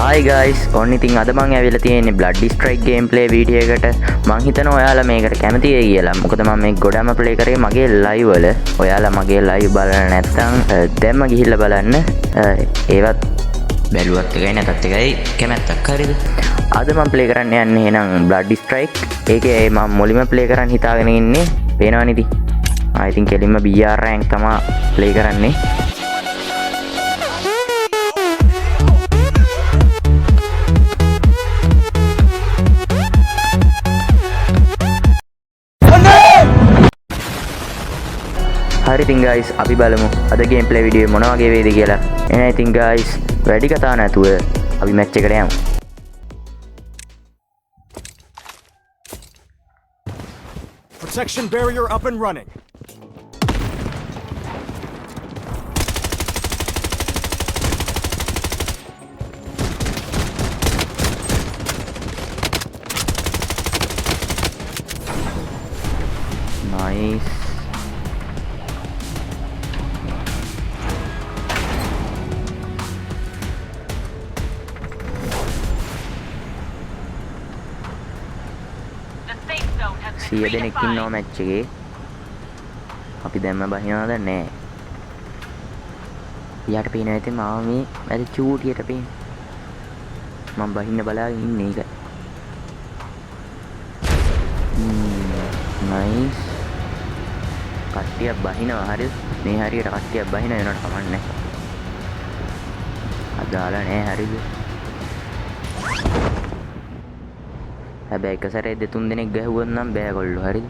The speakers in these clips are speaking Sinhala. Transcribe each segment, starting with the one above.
Hi guys, ඔන්න ඉතින් අද මම ඇවිල්ලා තියෙන්නේ Bloody Strike gameplay video එකට. මං හිතනවා ඔයාලා මේකට කැමති වෙයි කියලා. මොකද මම මේ ගොඩම play කරේ මගේ live වල. ඔයාලා මගේ live බලලා නැත්නම් දැම්ම ගිහිල්ලා බලන්න. ඒවත් බැලුවත් එකයි නැතත් එකයි කැමැත්තක් හරිද? අද මම play කරන්න යන්නේ එහෙනම් Bloody Strike. ඒකේ මම මුලින්ම play කරන්න හිතාගෙන ඉන්නේ. පේනවනේ ඉතින්. ඉතින් කෙලින්ම BR rank තමයි play කරන්නේ. හරි ඉතින් guys අපි බලමු අද gameplay video මොන වගේ වේද කියලා. එහෙනම් ඉතින් guys වැඩි කතා නැතුව අපි match එකට යමු. Protection barrier up and running. Nice. සිය දෙනෙක් ඉන්නවා මැච් එකේ. අපි දැම්ම බහිනවද නැහැ. යාට පේනවා ඉතින් මාව මේ වැඩි චූටියට පේන. මම බහින්න බලාගෙන ඉන්නේ ඒක. නයිස්. කට්ටියක් බහිනවා හරිද? මේ හරියට කට්ටියක් බහින වෙනවට කමන්නේ නැහැ. අදාළ නැහැ හරිද? හැබැයි එක සැරේ දෙතුන් දෙනෙක් ගැහුවොත් නම් බෑ කොල්ලෝ හරිද?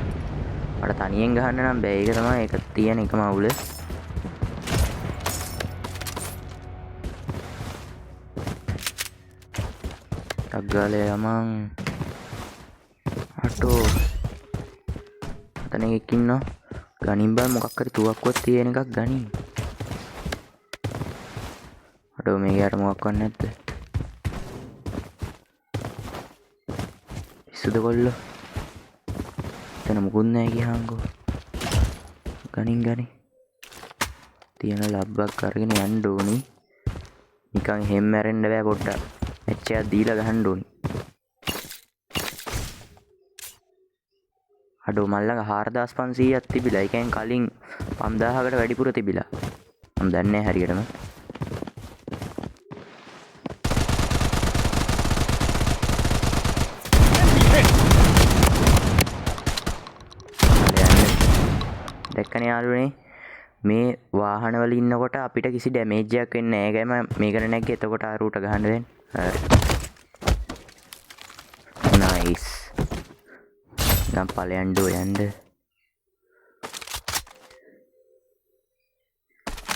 මට තනියෙන් ගහන්න නම් බෑ. ඒක තමයි ඒක තියෙන එකම අවුල. ටග්ගාලේ යමන් අටෝ අතන එකක් ඉන්නවා. ගනින් බෑ මොකක් හරි තුවක්කුවක් තියෙන එකක් ගනින්. අටෝ මේකට මොකක්වත් නැද්ද? සුද කොල්ලෝ එතන මුකුත් නැහැ ගියාංගෝ. ගනින් තියෙන ලබ්බක් අරගෙන යන්න ඕනි. නිකන් හැම මැරෙන්න බෑ පොඩ්ඩක්. මැච් එකක් දීලා ගහන්න ඕනි. අඩෝ මල්ලඟ 4500ක් තිබිලා. ඒකෙන් කලින් 5000කට වැඩිපුර තිබිලා. මම දන්නේ නැහැ හරියටම. දැක්කනේ යාළුවනේ මේ වාහනවල ඉන්නකොට අපිට කිසි ඩැමේජ් එකක් වෙන්නේ නැහැ. ඒකයි මම මේකට නැග්ගේ. එතකොට ආ රූට ගහන්න දෙන්න. හරි. නයිස්. නම් ඵලයන් ඩෝ යන්න.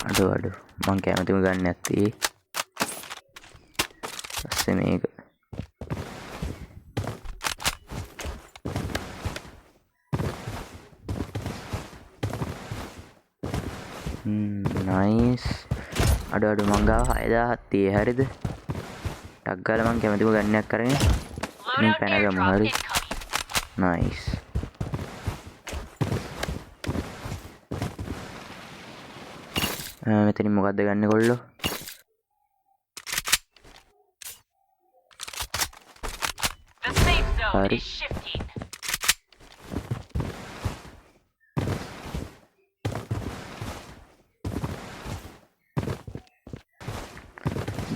අඩෝ මං කැමතිම ගන්න නැත්තේ. පස්සේ මේක නයිස්. අඩු මං ගාව 6000ක් තියෙයි හරිද? ටක් ගාලා මං කැමතිම ගන්නයක් කරගෙන මේ පැනගමු හරි. නයිස්. මෙතනින් මොකද්ද ගන්න කොල්ලෝ? හරි.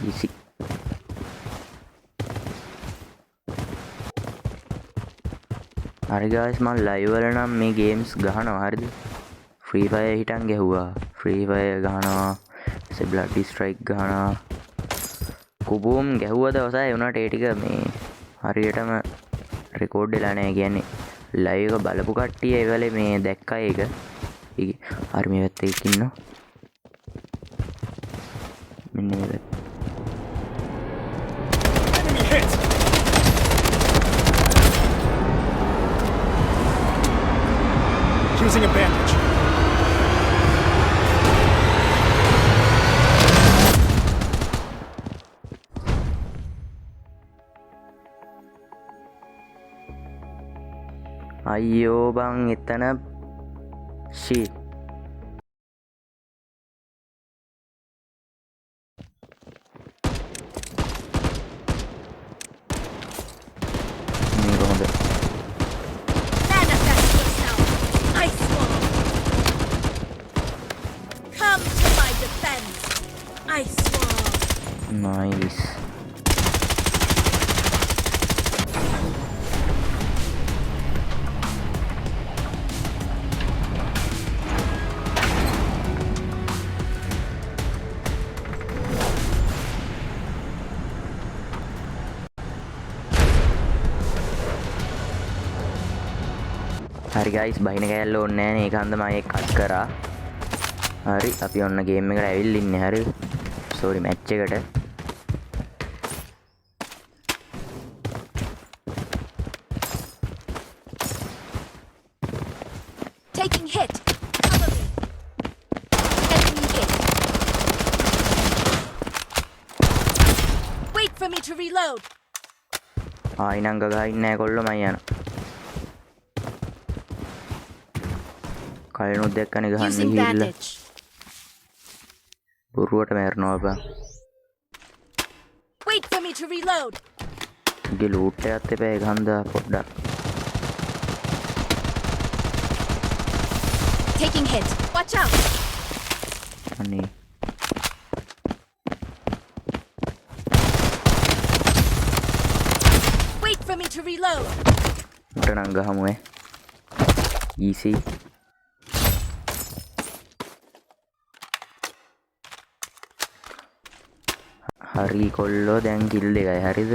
easy. හරි guys මම live වල නම් මේ games ගහනවා හරිද? free fire හිටන් ගැහුවා. free fire ගහනවා. ඊට bloody strike ගහනවා. කුබුම් ගැහුවා දවසයි උනාට ඒ ටික මේ හරියටම රෙකෝඩ් වෙලා නැහැ. කියන්නේ live එක බලපු කට්ටිය ඒ වෙලේ මේ දැක්කා ඒක. හරි මේ පැත්තේ ඉන්නවා. මෙන්න මේ Using a bandage. අයියෝ බං එතන shit. nice. හරි ගයිස් බහින කෑල්ල ඕනේ නැහැ නේ. ඒක හන්ද මම ඒක කට් කරා. හරි අපි ඔන්න ගේම් එකට ඇවිල්ලා ඉන්නේ. හරි සෝරි මැච් එකට. Taking hit. Cover me. Enemy hit. Wait for me to reload. ආයි නම් ගගා ඉන්නේ නැහැ කොල්ලෝ මම යනවා. කලිනුත් දැක්කනේ ගහන්න Using ගිහිල්ලා. bandage. පුරුවට මැරනවා බං. Wait for me to reload. ගේ ලූට් එකත් එපා ඒක හන්දා පොඩ්ඩක්. Taking hit. Watch out. අනේ Wait for me to reload. උට නම් ගහමු easy. හරි කොල්ලෝ දැන් කිල් දෙකයි හරිද?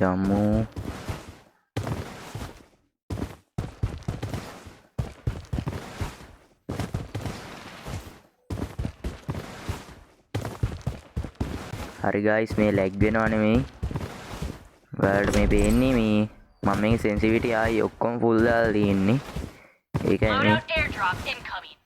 යමු. හරි ගයිස් මේ ලැග් වෙනවා නෙමෙයි. ඔයාලට මේ පේන්නේ මේ මම මේ සෙන්සිටිවිටි ආයි ඔක්කොම ෆුල් දාලා තියෙන්නේ. ඒකයි මේ Loadout airdrop incoming.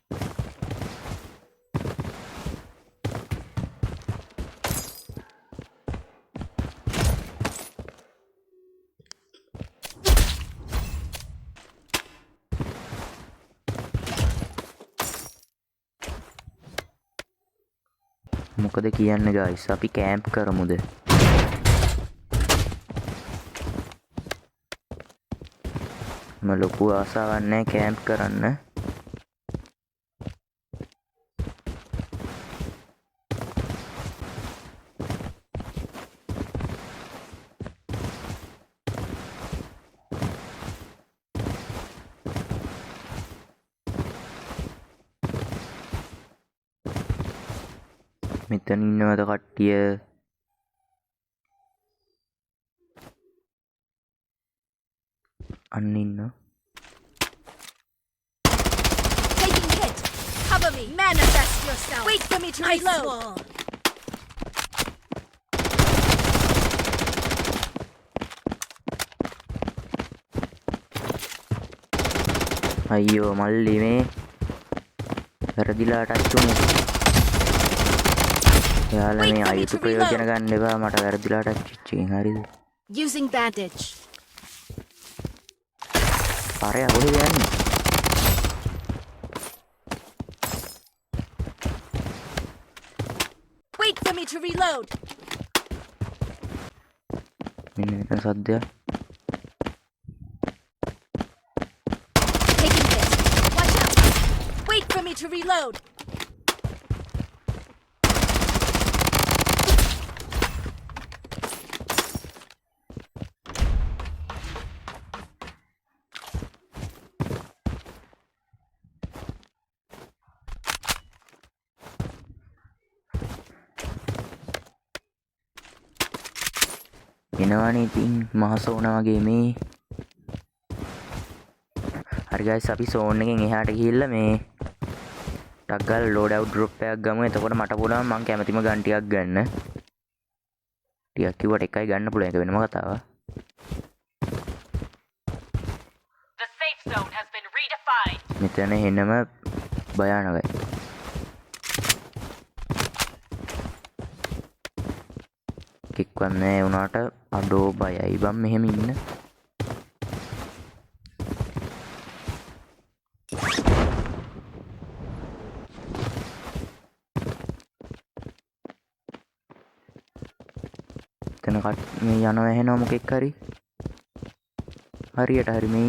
මොකද කියන්නේ ගයිස් අපි කැම්ප් කරමුද? මම ලොකු ආසාවක් නැහැ කැම්ප් කරන්න. මෙතන ඉන්නවද කට්ටිය? අන්න ඉන්නවා. Taking hit. Cover me. Manifest yourself. Wait for me to reload. අයියෝ මල්ලි මේ වැරදිලා ටච් වුණේ. යාලා මේ අයිතු ප්‍රයෝජන ගන්න එපා මට වැරදිලා ටච් වෙච්ච එකෙන් හරිද? Using bandage. පාරේ කොහෙද යන්නේ? Wait for me to reload. මෙන්න මෙතන සද්දයක්. Taking hit. Watch out. Wait for me to reload. එනවනේ ඉතින් මහස වුණා වගේ මේ. හරි ගයිස් අපි සෝන් එකෙන් එහාට ගිහිල්ලා මේ ටක් ගාලා ලෝඩ් අවුට් ඩ්‍රොප් එකක් ගමු. එතකොට මට පුළුවන් මං කැමතිම ගන් ටිකක් ගන්න. ටිකක් කිව්වට එකයි ගන්න පුළුවන්. ඒක වෙනම කතාවක්. The safe zone has been redefined. මෙතන එනම භයානකයි. කික්වත් නෑ වුණාට අඩෝ බයයි බම් මෙහෙම ඉන්න. එතන මේ යනවා එහෙනම් මොකෙක් හරි හරියට හරි මේ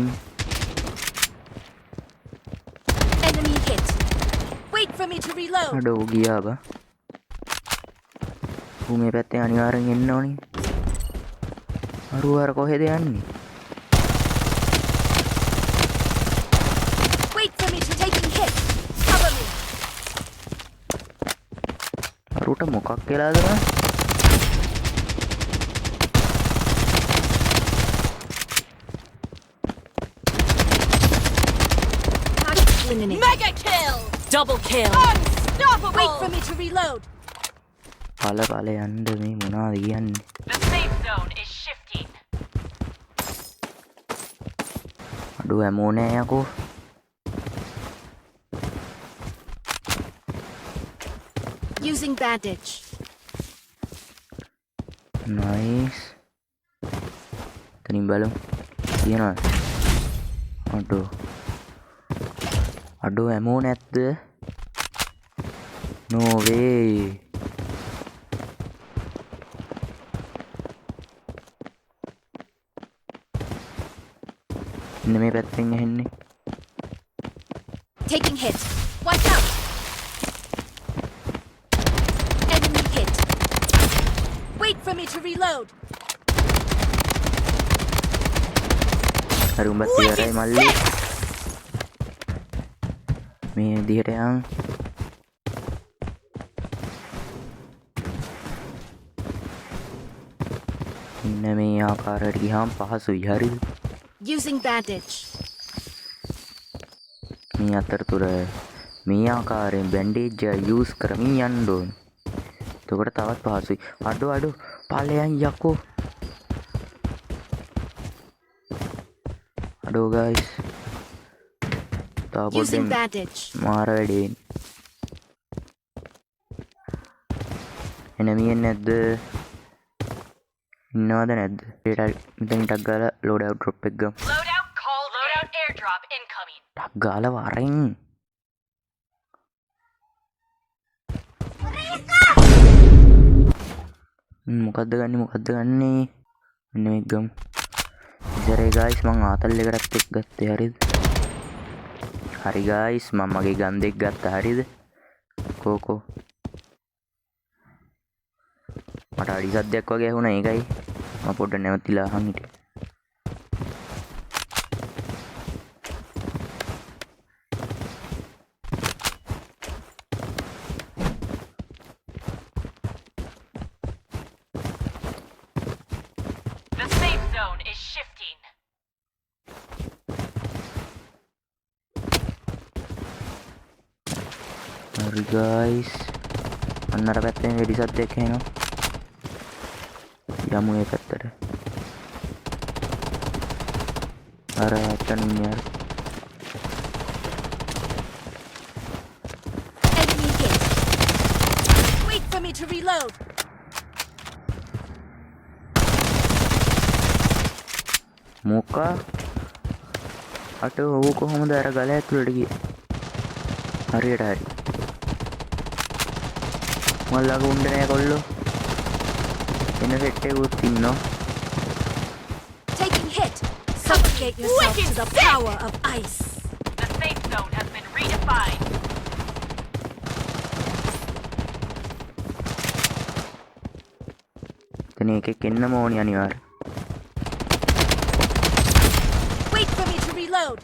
Enemy hit. Wait for me to reload. අඩෝ ගියා බා ඌ මේ පැත්තේ අනිවාර්යෙන් එන්න ඕනේ අර කොහෙද යන්නේ Wait for me to taking hit. Cover me. අරුට මොකක් වෙලාද බා Mega kill. Double kill. Unstoppable. Wait for me to reload. පල යන්න මේ මොනවද කියන්නේ The safe zone is shifting. අඩෝ හැමෝ නෑ යකෝ Using bandage. නයිස් තනින් බලමු තියනවද අඩෝ හැමෝ නැද්ද නෝ වේ ඉන්න මේ පැත්තෙන් ඇහෙන්නේ Taking hit. Watch out. Enemy hit. Wait for me to reload. හරි උඹත් ඉවරයි මල්ලි මේ විදිහට යන් ඉන්න මේ ආකාරයට ගියාම පහසුයි හරිද Using bandage. මේ අතරතුර මේ ආකාරයෙන් බැන්ඩේජ් යූස් කරමින් යන්න ඕන. එතකොට තවත් පහසුයි. අඩෝ ඵලයන් යකෝ. අඩෝ guys. Using තාපොඩෙන් bandage. මාර වැඩේ. එනමියෙන් නැද්ද? ඉන්නවද නැද්ද? මෙතන ටක් ගාලා load out drop එක ගමු. Loadout call. Loadout airdrop incoming. ටක් ගාලා වරෙන්. මොකද්ද ගන්නේ මෙන්න මේක ගමු. ඉතින් guys මං ආතල් එකටත් එක්ක ගත්තේ හරිද? හරි guys මම මගේ ගන් දෙක ගත්තා හරිද? කෝකෝ මට අඩි සද්දයක් වගේ ඇහුණා ඒකයි මම පොඩ්ඩක් නැවතිලා අහන් හිටියේ. The safe zone is shifting. හරි guys අන්න අර පැත්තෙන් වෙඩි සද්දයක් එනවා. යමු ඒ පැත්තට. අර අතනින් යාර. Enemy hit. Wait for me to reload. මොකා අට ඌ කොහොමද අර ගල ඇතුළට ගියේ? හරියට හරි. මල්ලක උණ්ඩ නෑ කොල්ලෝ. එන සෙට් එකකුත් ඉන්නවා. Taking hit. Suffocate yourself to the power of ice. The safe zone has been redefined. එතන එකෙක් එන්නම ඕනි අනිවාර්ය. Wait for me to reload.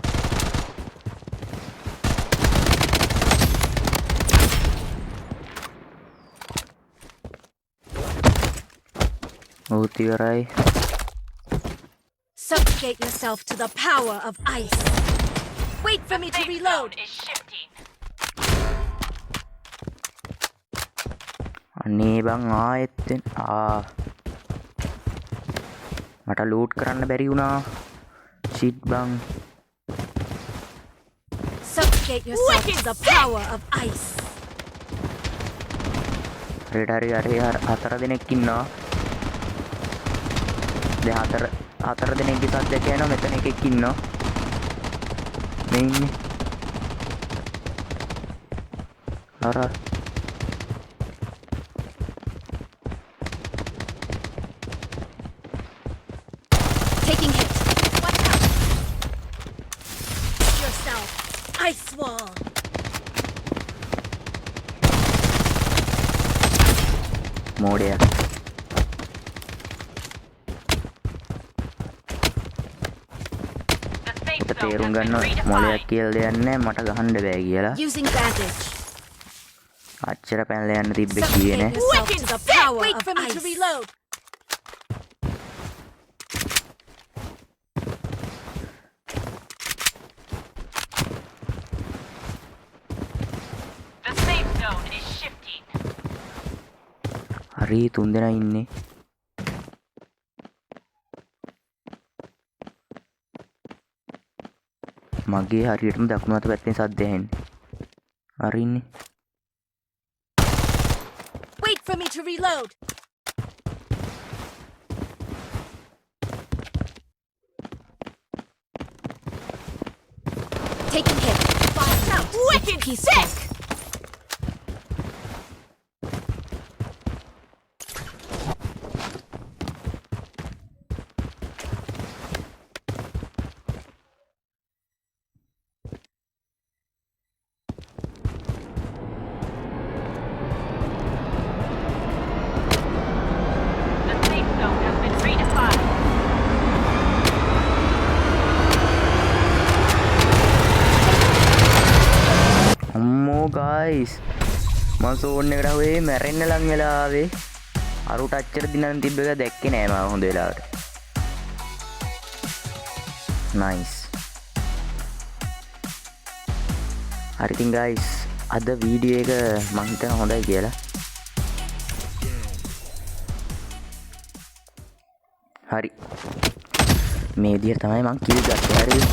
ඔව් ඉවරයි. Suffocate yourself to the power of ice. Wait for me to Safe reload. zone is shifting. අනේ බං ආයෙත් මට ලූට් කරන්න බැරි වුණා. shit බං. Suffocate yourself to the power of ice. හරි හතර දෙනෙක් ඉන්නවා. දැන් හතර දෙනෙක්ගේ සද්දයක් එනවා මෙතන එකෙක් ඉන්නවා. මේ ඉන්නේ. Taking hit. Watch out. Yourself. Ice wall. මෝඩයා The safe zone තේරුම් has been ගන්න මොලයක් redefined. කියලා දෙයක් නැහැ මට ගහන්න බෑ කියලා Using bandage. අච්චර පැනලා යන්න තිබ්බේ කියේ Suffocate නේ yourself to the power Wait of for me ice. to reload. The safe zone is shifting. හරි තුන්දෙනා ඉන්නේ මගේ හරියටම දකුණු අත පැත්තෙන් සද්ද ඇහෙන්නේ හරි ඉන්නේ Wait for me to reload. Taking hit. Watch out. Wicked Peaceful. sick. The safe zone has been redefined. අම්මෝ ගයිස් මම සෝන් එකට ආවේ මැරෙන්න ලං වෙලා ආවේ අරුට අච්චර දිනන් තිබ්බ එක දැක්කේ නෑ මම හොඳ වෙලාවට නයිස් හරි ඉතින් ගයිස් අද වීඩියෝ එක මං හිතන හොඳයි කියලා හරි මේ විදිහට තමයි මං කිව් ගත්තේ හරිද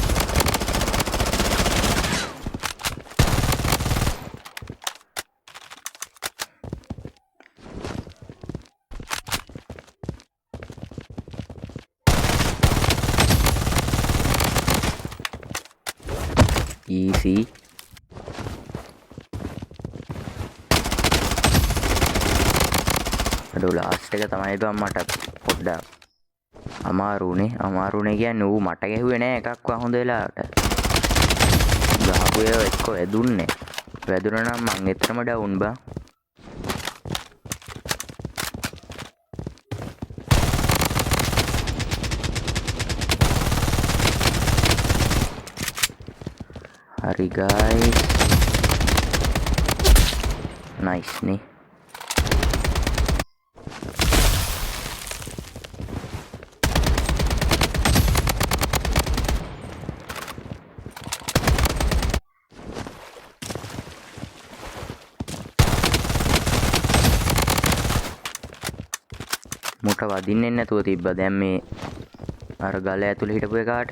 easy අඩෝ ලාස්ට් එක තමයි බං මට පොඩ්ඩක් අමාරුනේ කියන්නේ ඌ මට ගැහුවේ නෑ එකක්වත් හොඳ වෙලාවට ගහපු ඒවා එක්ක වැදුනා නම් මං එතරම් ඩවුන් බං හරි guys nice නේ මුට වදින්නේ නැතුව තිබ්බා දැන් මේ අර ගල ඇතුලේ හිටපු එකාට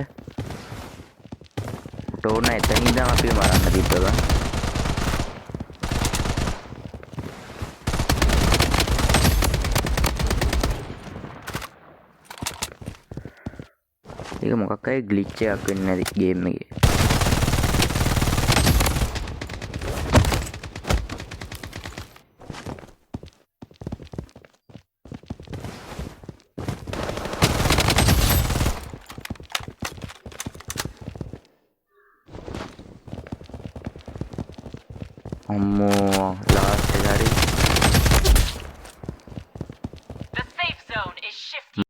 ටෝන එතනින් ඉඳන් අපි මරන්න තිබ්බා ඒක මොකක් හරි ග්ලිච් එකක් වෙන්නේ නැති ගේම් එකේ අම්මෝ ලාස්ට් එක හරි The safe zone is shifting.